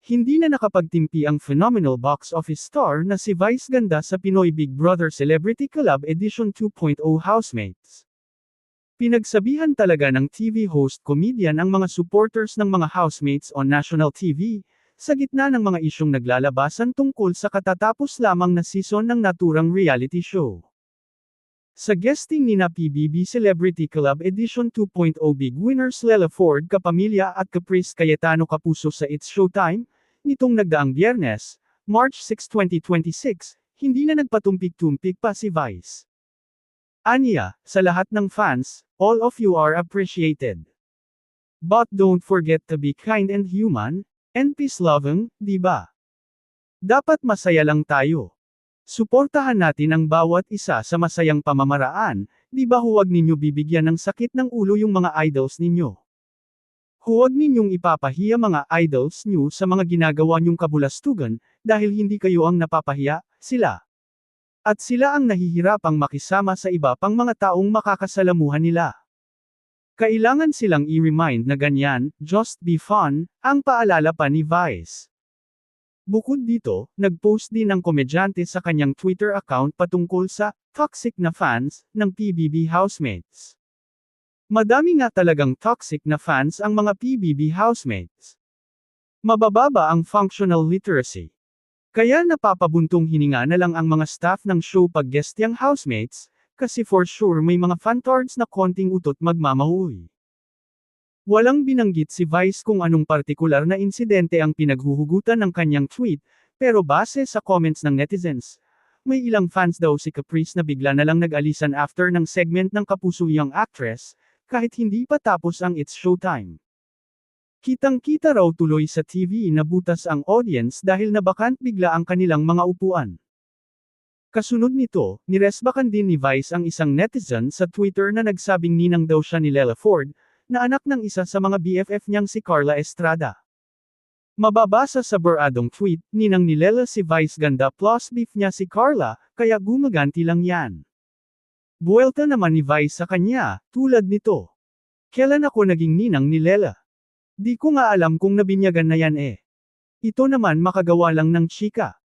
Hindi na nakapagtimpi ang phenomenal box office star na si Vice Ganda sa Pinoy Big Brother Celebrity Collab Edition 2.0 Housemates. Pinagsabihan talaga ng TV host comedian ang mga supporters ng mga housemates on national TV, sa gitna ng mga isyong naglalabasan tungkol sa katatapos lamang na season ng naturang reality show. Sa guesting ni na PBB Celebrity Collab Edition 2.0 Big Winners Lela Ford Kapamilya at Caprice Cayetano Kapuso sa It's Showtime, nitong nagdaang Biyernes, March 6, 2026, hindi na nagpatumpik-tumpik pa si Vice. Aniya, sa lahat ng fans, all of you are appreciated. But don't forget to be kind and human, and peace-loving, di ba? Dapat masaya lang tayo. Suportahan natin ang bawat isa sa masayang pamamaraan, di ba huwag ninyo bibigyan ng sakit ng ulo yung mga idols ninyo. Huwag ninyong ipapahiya mga idols nyo sa mga ginagawa nyong kabulastugan, dahil hindi kayo ang napapahiya, sila. At sila ang nahihirapang makisama sa iba pang mga taong makakasalamuhan nila. Kailangan silang i-remind na ganyan, just be fun, ang paalala pa ni Vice. Bukod dito, nag-post din ang komedyante sa kanyang Twitter account patungkol sa toxic na fans ng PBB housemates. Madami nga talagang toxic na fans ang mga PBB housemates. Mabababa ang functional literacy. Kaya napapabuntong hininga na lang ang mga staff ng show pag guestyang housemates, kasi for sure may mga fantards na konting utot magmamahuy. Walang binanggit si Vice kung anong partikular na insidente ang pinaghuhugutan ng kanyang tweet, pero base sa comments ng netizens, may ilang fans daw si Caprice na bigla na lang nag-alisan after ng segment ng Kapuso Young Actress, kahit hindi pa tapos ang It's Showtime. Kitang-kita raw tuloy sa TV na butas ang audience dahil nabakant bigla ang kanilang mga upuan. Kasunod nito, niresbakan din ni Vice ang isang netizen sa Twitter na nagsabing ninang daw siya ni Lela Ford, na anak ng isa sa mga BFF niyang si Carla Estrada. Mababasa sa buradong tweet, ninang ni Lela si Vice Ganda plus beef niya si Carla, kaya gumaganti lang yan. Buwelta naman ni Vice sa kanya, tulad nito. Kailan ako naging ninang ni Lela? Di ko nga alam kung nabinyagan na yan eh. Ito naman makagawa lang ng chika.